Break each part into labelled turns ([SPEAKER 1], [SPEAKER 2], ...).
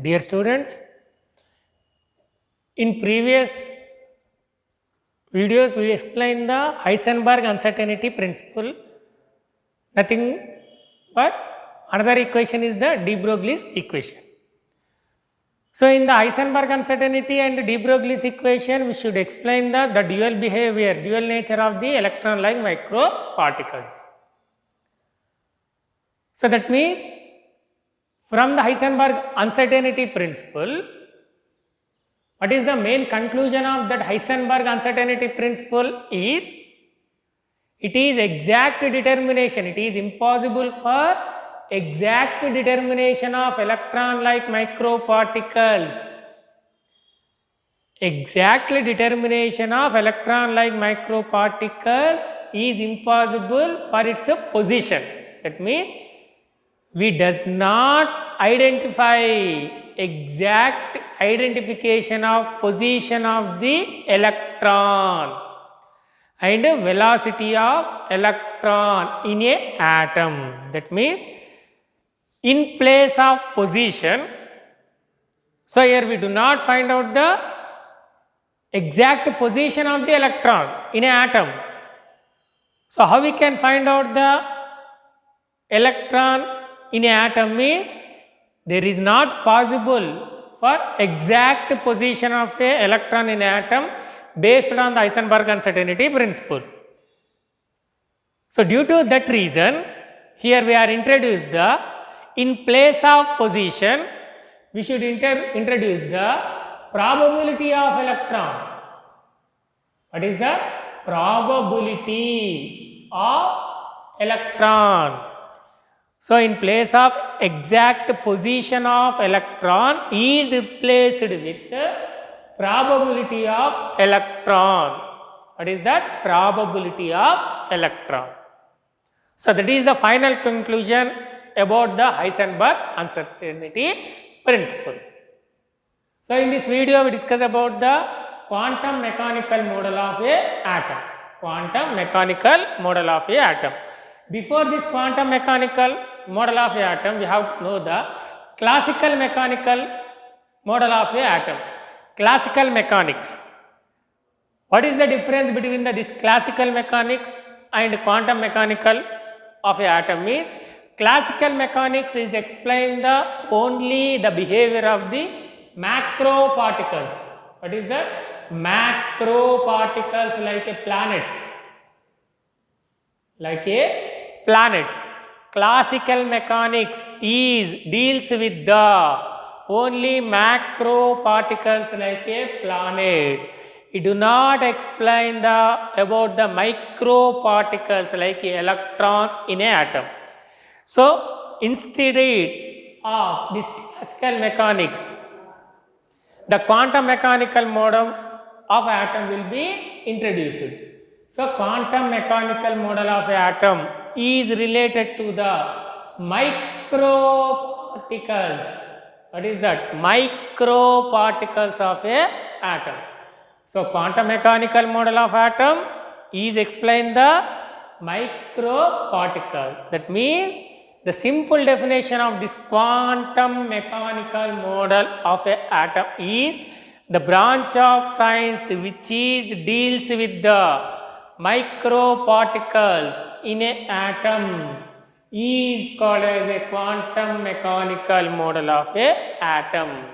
[SPEAKER 1] Dear students, in previous videos we explained the Heisenberg uncertainty principle. Nothing but another equation is the de Broglie's equation. So in the Heisenberg uncertainty and de Broglie's equation, we should explain the dual behavior, dual nature of the electron-like microparticles. So that means from the Heisenberg uncertainty principle, what is the main conclusion of that Heisenberg uncertainty principle is, it is exact determination, it is impossible for exact determination of electron-like microparticles. Exactly determination of electron-like microparticles is impossible for its position. That means we does not identify exact identification of position of the electron and velocity of electron in a atom. That means in place of position, so here we do not find out the exact position of the electron in an atom. So how we can find out the electron in an atom means there is not possible for exact position of a electron in an atom based on the Heisenberg uncertainty principle. So due to that reason, here we are introduced the, in place of position, we should introduce the probability of electron. What is the probability of electron? So in place of exact position of electron is replaced with probability of electron. What is that? Probability of electron. So that is the final conclusion about the Heisenberg uncertainty principle. So in this video we discuss about the quantum mechanical model of a atom. Quantum mechanical model of a atom. Before this quantum mechanical model of a atom, we have to know the classical mechanical model of a atom. Classical mechanics. What is the difference between this classical mechanics and quantum mechanical of a atom is, classical mechanics is explain the only the behavior of the macro particles. What is that? Macro particles like a planets. Like a planets. Classical mechanics deals with the only macro particles like a planets. It do not explain about the micro particles like electrons in an atom. So instead of this classical mechanics, the quantum mechanical model of atom will be introduced. So quantum mechanical model of atom is related to the micro particles. What is that? Micro particles of a atom. So quantum mechanical model of atom is explain the micro particles. That means the simple definition of this quantum mechanical model of a atom is the branch of science which deals with the micro particles in an atom is called as a quantum mechanical model of a atom.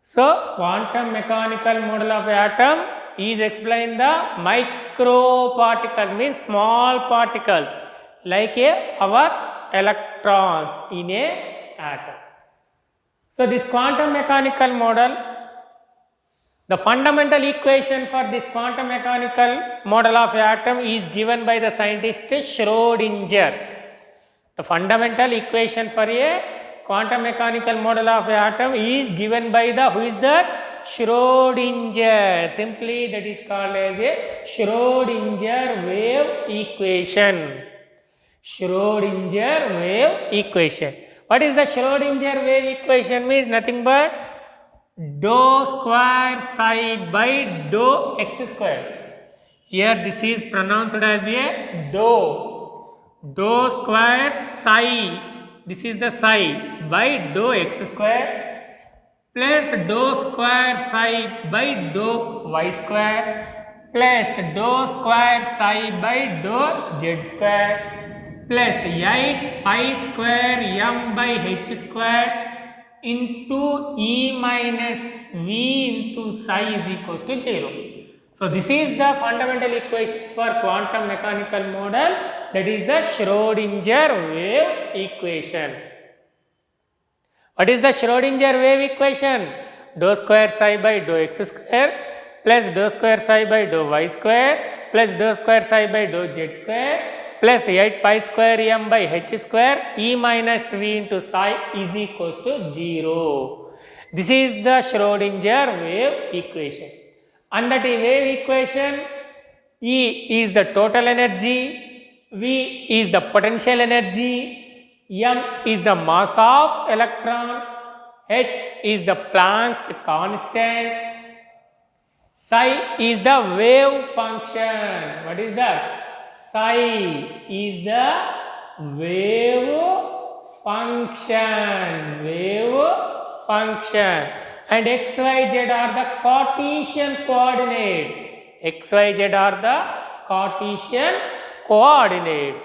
[SPEAKER 1] So quantum mechanical model of atom is explain the micro particles means small particles like our electrons in a atom. So this quantum mechanical model, the fundamental equation for this quantum mechanical model of atom is given by the scientist Schrödinger. The fundamental equation for a quantum mechanical model of atom is given by the, who is that? Schrödinger. Simply that is called as a Schrödinger wave equation. Schrödinger wave equation. What is the Schrödinger wave equation? Means nothing but dou square psi by dou x square. Here this is pronounced as a dou square psi, this is the psi by dou x square plus dou square psi by dou y square plus dou square psi by dou z square plus 8 pi square m by h square into e minus v into psi is equals to 0. So this is the fundamental equation for quantum mechanical model, that is the Schrodinger wave equation. What is the Schrodinger wave equation? Dou square psi by dou x square plus dou square psi by dou y square plus dou square psi by dou z square plus 8 pi square m by h square e minus v into psi is equals to 0. This is the Schrodinger wave equation. Under the wave equation, E is the total energy, V is the potential energy, m is the mass of electron, h is the Planck's constant, psi is the wave function. What is that? Psi is the wave function, and x, y, z are the Cartesian coordinates. X, y, z are the Cartesian coordinates.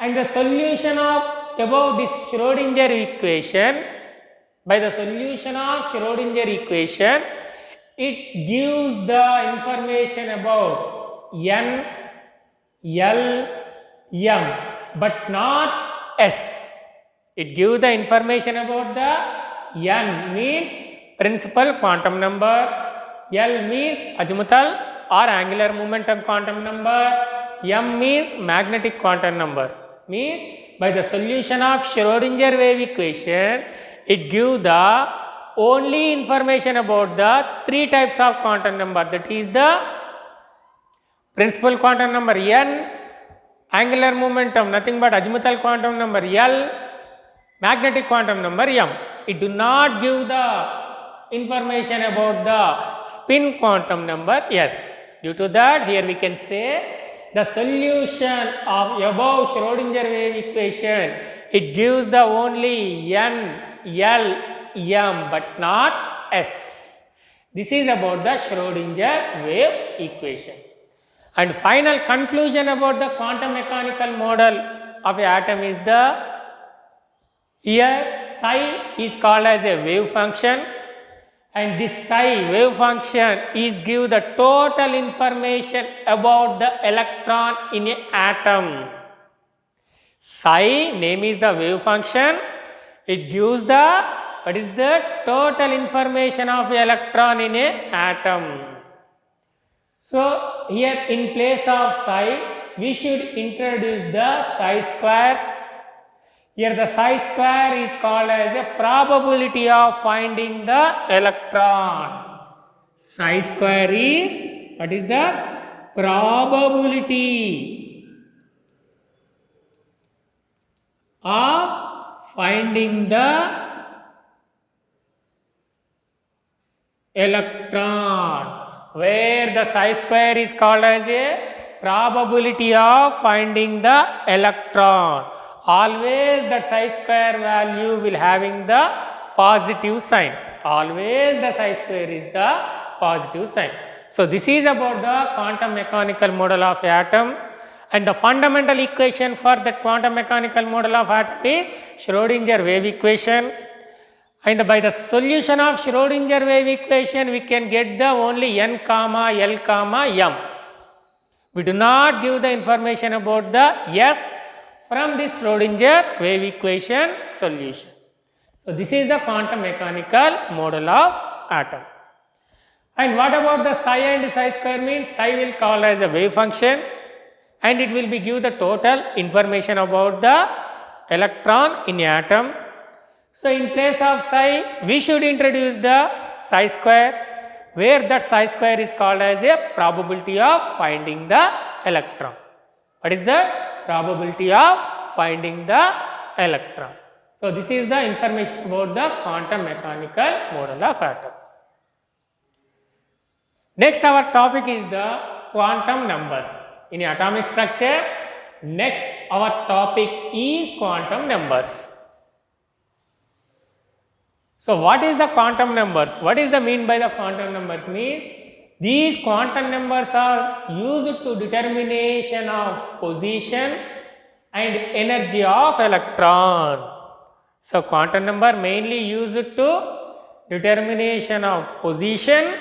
[SPEAKER 1] And the solution of above this Schrodinger equation, by the solution of Schrodinger equation, it gives the information about n, l, m, but not s. It gives the information about the n means principal quantum number, l means azimuthal or angular momentum quantum number, m means magnetic quantum number. Means by the solution of Schrodinger wave equation, it gives the only information about the three types of quantum number, that is the principal quantum number n, angular momentum nothing but azimuthal quantum number l, magnetic quantum number m. It do not give the information about the spin quantum number s. Due to that, here we can say the solution of above Schrodinger wave equation, it gives the only n, l, m, but not s. This is about the Schrodinger wave equation. And final conclusion about the quantum mechanical model of an atom is the, here psi is called as a wave function, and this psi wave function is give the total information about the electron in an atom. Psi name is the wave function, it gives the what is the total information of electron in an atom. So here in place of psi, we should introduce the psi square. Here the psi square is called as a probability of finding the electron. Psi square is, what is the probability of finding the electron, where the psi square is called as a probability of finding the electron. Always that psi square value will having the positive sign. Always the psi square is the positive sign. So this is about the quantum mechanical model of atom, and the fundamental equation for that quantum mechanical model of atom is Schrodinger wave equation. And by the solution of Schrodinger wave equation, we can get the only n comma l comma m. We do not give the information about the s from this Schrodinger wave equation solution. So this is the quantum mechanical model of atom. And what about the psi and psi square means? Psi will call as a wave function, and it will be give the total information about the electron in atom. So in place of psi, we should introduce the psi square, where that psi square is called as a probability of finding the electron. What is the probability of finding the electron? So this is the information about the quantum mechanical model of atom. Next our topic is the quantum numbers in atomic structure. Next our topic is quantum numbers. So what is the quantum numbers? What is the mean by the quantum numbers? Means these quantum numbers are used to determination of position and energy of electron. So quantum number mainly used to determination of position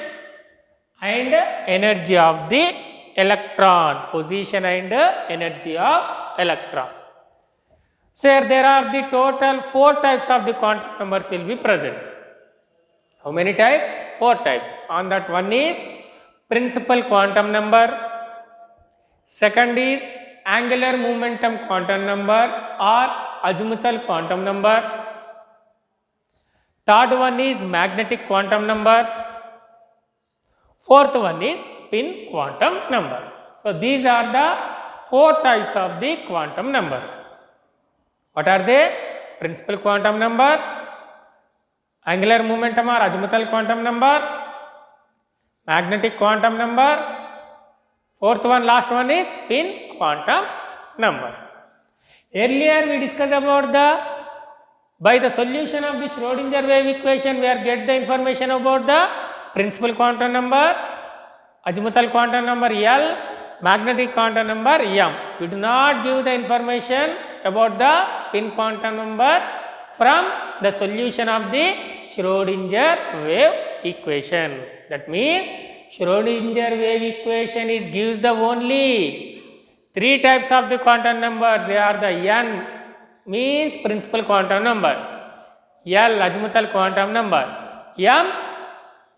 [SPEAKER 1] and energy of the electron. Position and energy of electron. So here there are the total 4 types of the quantum numbers will be present. How many types? 4 types. On that, one is principal quantum number. Second is angular momentum quantum number or azimuthal quantum number. Third one is magnetic quantum number. Fourth one is spin quantum number. So these are the 4 types of the quantum numbers. What are they? Principal quantum number, angular momentum or azimuthal quantum number, magnetic quantum number, fourth one, last one is spin quantum number. Earlier we discussed about by the solution of the Schrodinger wave equation we are get the information about the principal quantum number, azimuthal quantum number L, magnetic quantum number M. We do not give the information about the spin quantum number from the solution of the Schrodinger wave equation. That means Schrodinger wave equation is gives the only 3 types of the quantum number. They are the N means principal quantum number, L azimuthal quantum number, M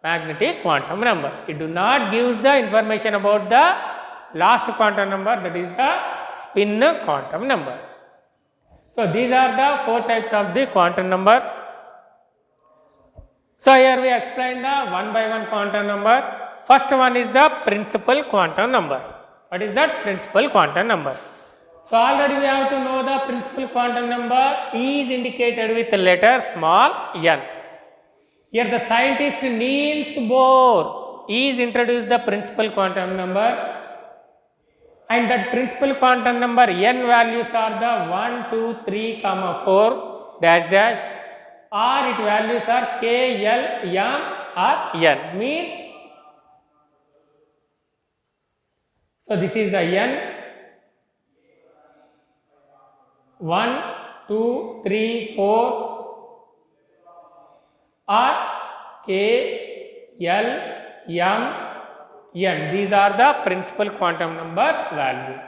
[SPEAKER 1] magnetic quantum number. It do not gives the information about the last quantum number, that is the spin quantum number. So these are the 4 types of the quantum number. So here we explain the one by one quantum number. First one is the principal quantum number. What is that? Principal quantum number. So already we have to know the principal quantum number is indicated with the letter small n. Here the scientist Niels Bohr is introduced the principal quantum number, and that principal quantum number n values are the 1, 2, 3, 4 dash dash, or its values are k, l, m or n. Means, so this is the n, 1, 2, 3, 4 or k, l, m, n. These are the principal quantum number values.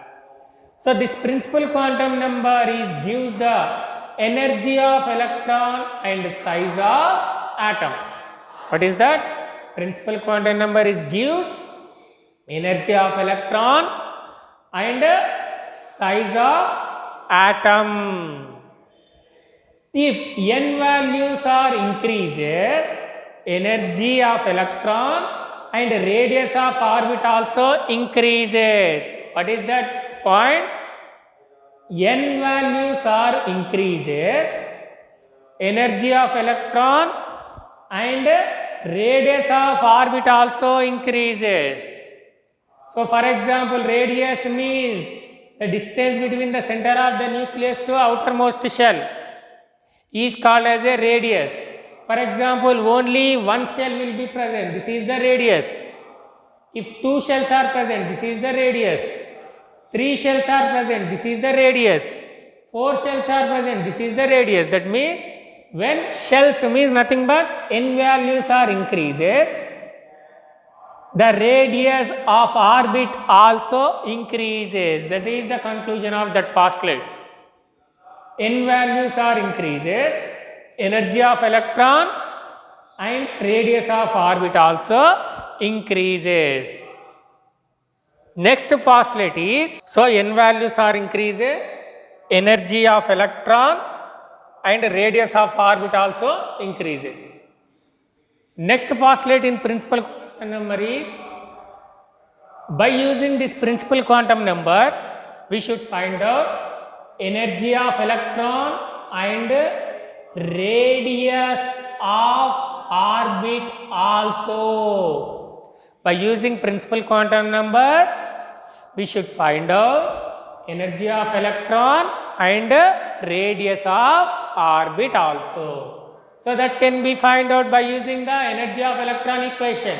[SPEAKER 1] So this principal quantum number is gives the energy of electron and size of atom. What is that? Principal quantum number is gives energy of electron and size of atom. If n values are increases, energy of electron and radius of orbit also increases. What is that point? N values are increases, energy of electron and radius of orbit also increases. So for example, radius means the distance between the center of the nucleus to outermost shell is called as a radius. For example, only one shell will be present, this is the radius. If 2 shells are present, this is the radius. 3 shells are present, this is the radius. 4 shells are present, this is the radius. That means when shells means nothing but n values are increases, the radius of orbit also increases. That is the conclusion of that postulate. N values are increases, energy of electron and radius of orbit also increases. Next postulate is, so n values are increases, energy of electron and radius of orbit also increases. Next postulate in principal quantum number is, by using this principal quantum number, we should find out energy of electron and radius of orbit also. By using principal quantum number, we should find out energy of electron and radius of orbit also. So that can be find out by using the energy of electron equation.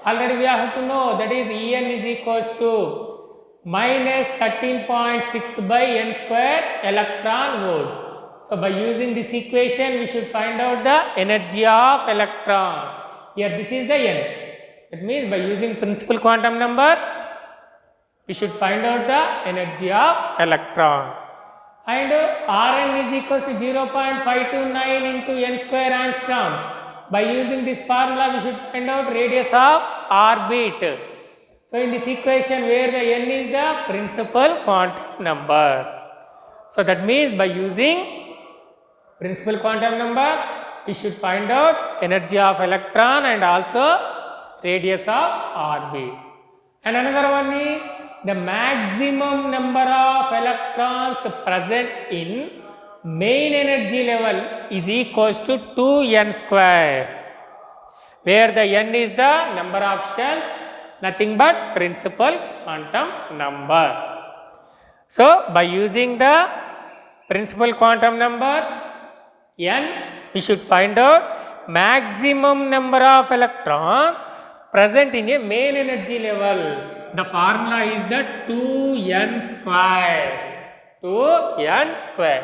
[SPEAKER 1] Already we have to know that is En is equals to minus 13.6 by n square electron volts. So by using this equation we should find out the energy of electron. Here this is the n. That means by using principal quantum number we should find out the energy of electron. And Rn is equal to 0.529 into n square angstroms. By using this formula we should find out radius of orbit. So in this equation where the n is the principal quantum number. So that means by using principal quantum number we should find out energy of electron and also radius of orbit. And another one is the maximum number of electrons present in main energy level is equals to 2n square, where the n is the number of shells, nothing but principal quantum number. So by using the principal quantum number n, we should find out maximum number of electrons present in a main energy level. The formula is the 2n square. 2n square.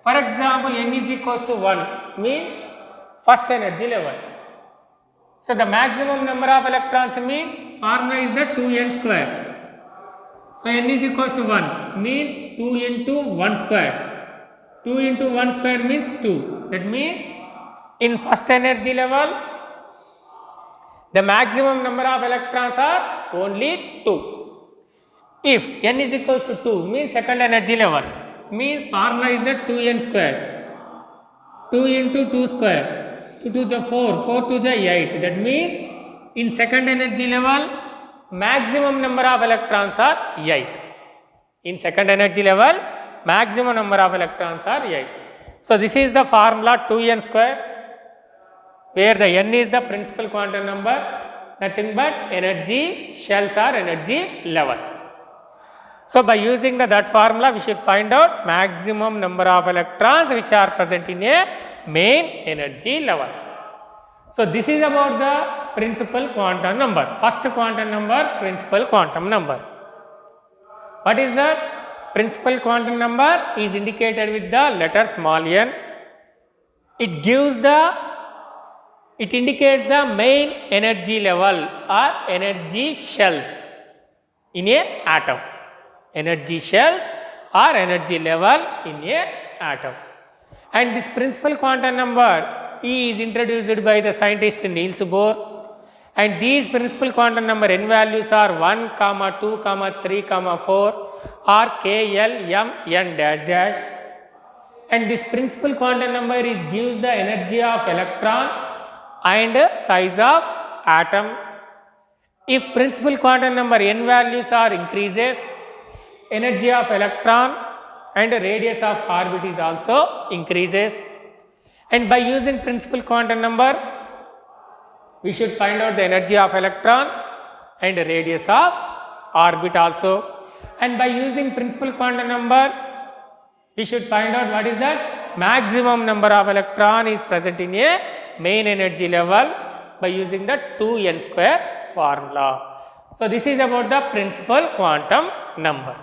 [SPEAKER 1] For example, n is equals to 1 means first energy level. So the maximum number of electrons means formula is the 2n square. So n is equals to 1 means 2 into 1 square. 2 into 1 square means 2. That means in first energy level the maximum number of electrons are only 2. If n is equals to 2 means second energy level, means formula is the 2n square. 2 into 2 square, 2 to the 4, 4 to the 8. That means in second energy level maximum number of electrons are 8. In second energy level maximum number of electrons are 8. So this is the formula 2n square, where the n is the principal quantum number, nothing but energy shells or energy level. So by using that formula we should find out maximum number of electrons which are present in a main energy level. So this is about the principal quantum number. First quantum number, principal quantum number. What is that? Principal quantum number is indicated with the letter small n. It indicates the main energy level or energy shells in a atom. Energy shells or energy level in a atom. And this principal quantum number is introduced by the scientist Niels Bohr. And these principal quantum number n values are 1, 2, 3, 4 or k, l, m, n dash dash. And this principal quantum number gives the energy of electron and size of atom. If principal quantum number n values are increases, energy of electron and radius of orbit is also increases. And by using principal quantum number we should find out the energy of electron and radius of orbit also. And by using principal quantum number we should find out what is that maximum number of electron is present in a main energy level by using the 2n square formula. So this is about the principal quantum number.